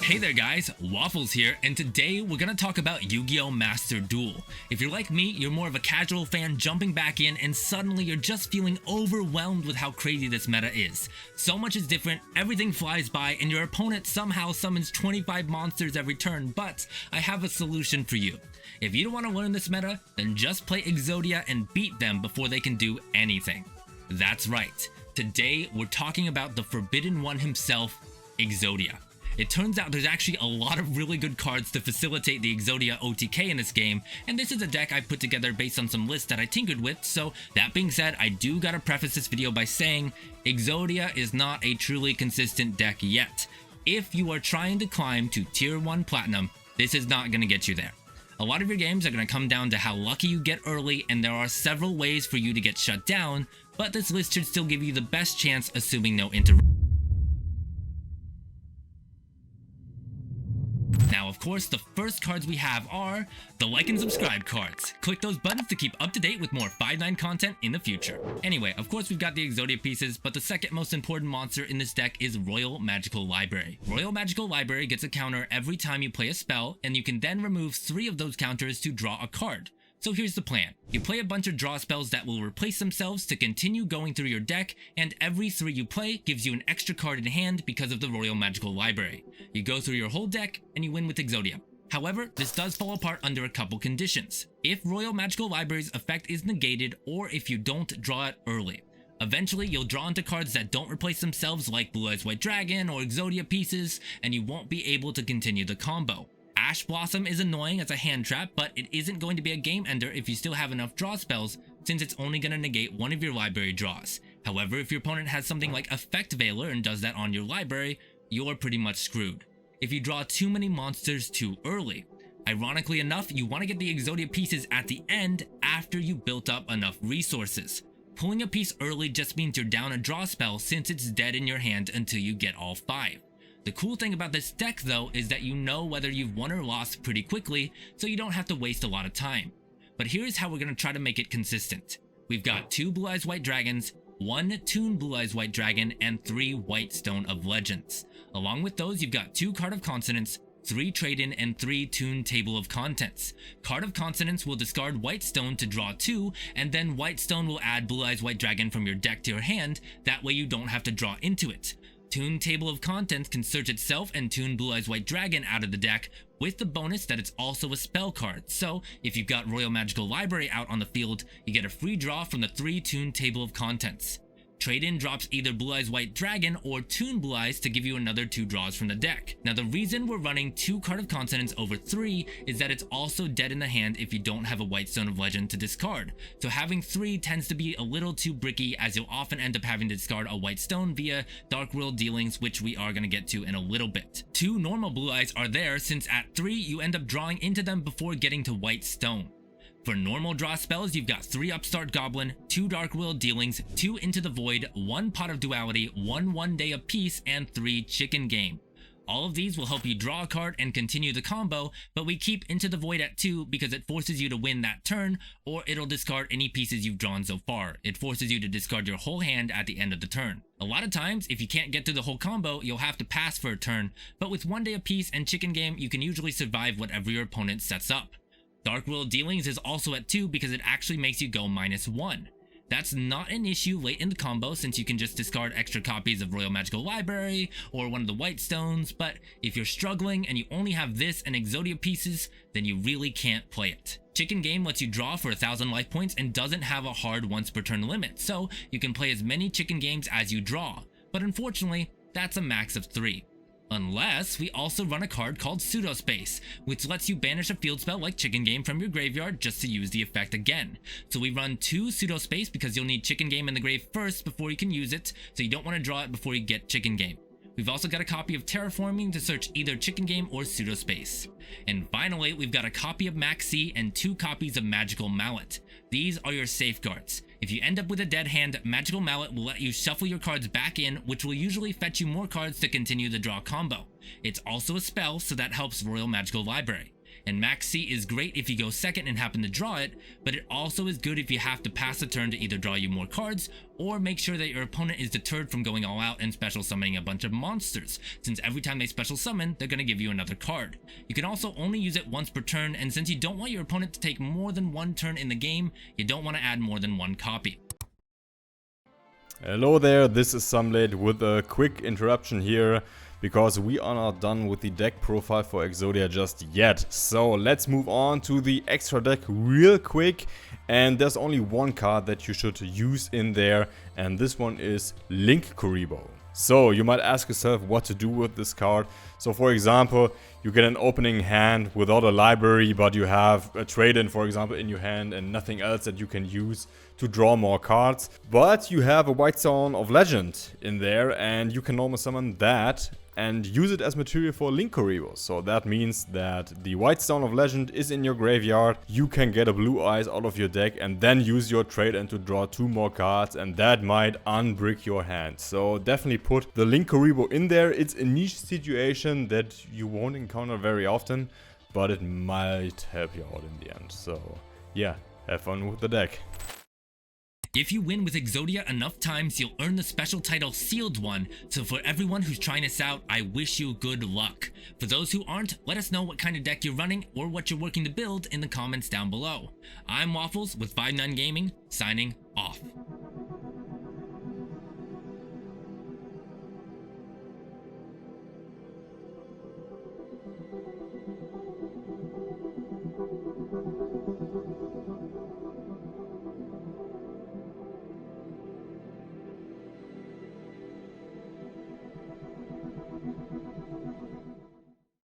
Hey there guys, Waffles here, and today we're gonna talk about Yu-Gi-Oh! Master Duel. If you're like me, you're more of a casual fan jumping back in and suddenly you're just feeling overwhelmed with how crazy this meta is. So much is different, everything flies by, and your opponent somehow summons 25 monsters every turn, but I have a solution for you. If you don't want to learn this meta, then just play Exodia and beat them before they can do anything. That's right, today we're talking about the Forbidden One himself, Exodia. It turns out there's actually a lot of really good cards to facilitate the Exodia OTK in this game, and this is a deck I put together based on some lists that I tinkered with, so that being said, I do gotta preface this video by saying Exodia is not a truly consistent deck yet. If you are trying to climb to Tier 1 Platinum, this is not gonna get you there. A lot of your games are gonna come down to how lucky you get early, and there are several ways for you to get shut down, but this list should still give you the best chance assuming no interruption. Now, of course, the first cards we have are the like and subscribe cards. Click those buttons to keep up to date with more 5-9 content in the future. Anyway, of course, we've got the Exodia pieces, but the second most important monster in this deck is Royal Magical Library. Royal Magical Library gets a counter every time you play a spell, and you can then remove 3 of those counters to draw a card. So here's the plan. You play a bunch of draw spells that will replace themselves to continue going through your deck, and every 3 you play gives you an extra card in hand because of the Royal Magical Library. You go through your whole deck, and you win with Exodia. However, this does fall apart under a couple conditions. If Royal Magical Library's effect is negated, or if you don't draw it early. Eventually, you'll draw into cards that don't replace themselves like Blue Eyes White Dragon or Exodia pieces, and you won't be able to continue the combo. Ash Blossom is annoying as a hand trap, but it isn't going to be a game ender if you still have enough draw spells, since it's only going to negate one of your library draws. However, if your opponent has something like Effect Veiler and does that on your library, you're pretty much screwed. If you draw too many monsters too early. Ironically enough, you want to get the Exodia pieces at the end after you built up enough resources. Pulling a piece early just means you're down a draw spell since it's dead in your hand until you get all 5. The cool thing about this deck though is that you know whether you've won or lost pretty quickly, so you don't have to waste a lot of time. But here's how we're going to try to make it consistent. We've got 2 Blue Eyes White Dragons, 1 Toon Blue Eyes White Dragon, and 3 White Stone of Legends. Along with those, you've got 2 Card of Consonants, 3 Trade-In, and 3 Toon Table of Contents. Card of Consonants will discard White Stone to draw 2, and then White Stone will add Blue Eyes White Dragon from your deck to your hand, that way you don't have to draw into it. Toon Table of Contents can search itself and Toon Blue Eyes White Dragon out of the deck, with the bonus that it's also a spell card. So, if you've got Royal Magical Library out on the field, you get a free draw from the 3 Toon Table of Contents. Trade-In drops either Blue Eyes White Dragon or Toon Blue Eyes to give you another 2 draws from the deck. Now the reason we're running 2 Card of Consonants over 3 is that it's also dead in the hand if you don't have a White Stone of Legend to discard. So having 3 tends to be a little too bricky, as you'll often end up having to discard a White Stone via Dark World dealings, which we are going to get to in a little bit. 2 normal Blue Eyes are there since at 3 you end up drawing into them before getting to White Stone. For normal draw spells, you've got 3 Upstart Goblin, 2 Dark World Dealings, 2 Into the Void, 1 Pot of Duality, 1 One Day of Peace, and 3 Chicken Game. All of these will help you draw a card and continue the combo, but we keep Into the Void at 2 because it forces you to win that turn, or it'll discard any pieces you've drawn so far. It forces you to discard your whole hand at the end of the turn. A lot of times, if you can't get through the whole combo, you'll have to pass for a turn, but with 1 Day of Peace and Chicken Game, you can usually survive whatever your opponent sets up. Dark World Dealings is also at 2 because it actually makes you go -1. That's not an issue late in the combo since you can just discard extra copies of Royal Magical Library or one of the White Stones, but if you're struggling and you only have this and Exodia pieces, then you really can't play it. Chicken Game lets you draw for 1,000 life points and doesn't have a hard once per turn limit, so you can play as many Chicken Games as you draw, but unfortunately, that's a max of 3. Unless we also run a card called Pseudospace, which lets you banish a field spell like Chicken Game from your graveyard just to use the effect again. So we run 2 Pseudospace because you'll need Chicken Game in the grave first before you can use it, so you don't want to draw it before you get Chicken Game. We've also got a copy of Terraforming to search either Chicken Game or Pseudospace. And finally, we've got a copy of Maxi and 2 copies of Magical Mallet. These are your safeguards. If you end up with a dead hand, Magical Mallet will let you shuffle your cards back in, which will usually fetch you more cards to continue the draw combo. It's also a spell, so that helps Royal Magical Library. And Max C is great if you go second and happen to draw it, but it also is good if you have to pass a turn to either draw you more cards, or make sure that your opponent is deterred from going all out and special summoning a bunch of monsters, since every time they special summon, they're going to give you another card. You can also only use it once per turn, and since you don't want your opponent to take more than one turn in the game, you don't want to add more than one copy. Hello there, this is Sunblade with a quick interruption here, because we are not done with the deck profile for Exodia just yet. So let's move on to the extra deck real quick, and there's only one card that you should use in there, and this one is Link Kuriboh. So you might ask yourself what to do with this card. So for example, you get an opening hand without a library, but you have a trade-in, for example, in your hand and nothing else that you can use to draw more cards. But you have a White Stone of Legend in there, and you can normal summon that and use it as material for Link Kuriboh. So that means that the White Stone of Legend is in your graveyard, you can get a Blue Eyes out of your deck and then use your trade-in to draw 2 more cards, and that might unbrick your hand. So definitely put the Link Kuriboh in there. It's a niche situation that you won't encounter very often, but it might help you out in the end. So yeah, have fun with the deck. If you win with Exodia enough times, you'll earn the special title Sealed One, so for everyone who's trying this out, I wish you good luck. For those who aren't, let us know what kind of deck you're running or what you're working to build in the comments down below. I'm Waffles with 59 Gaming, signing off.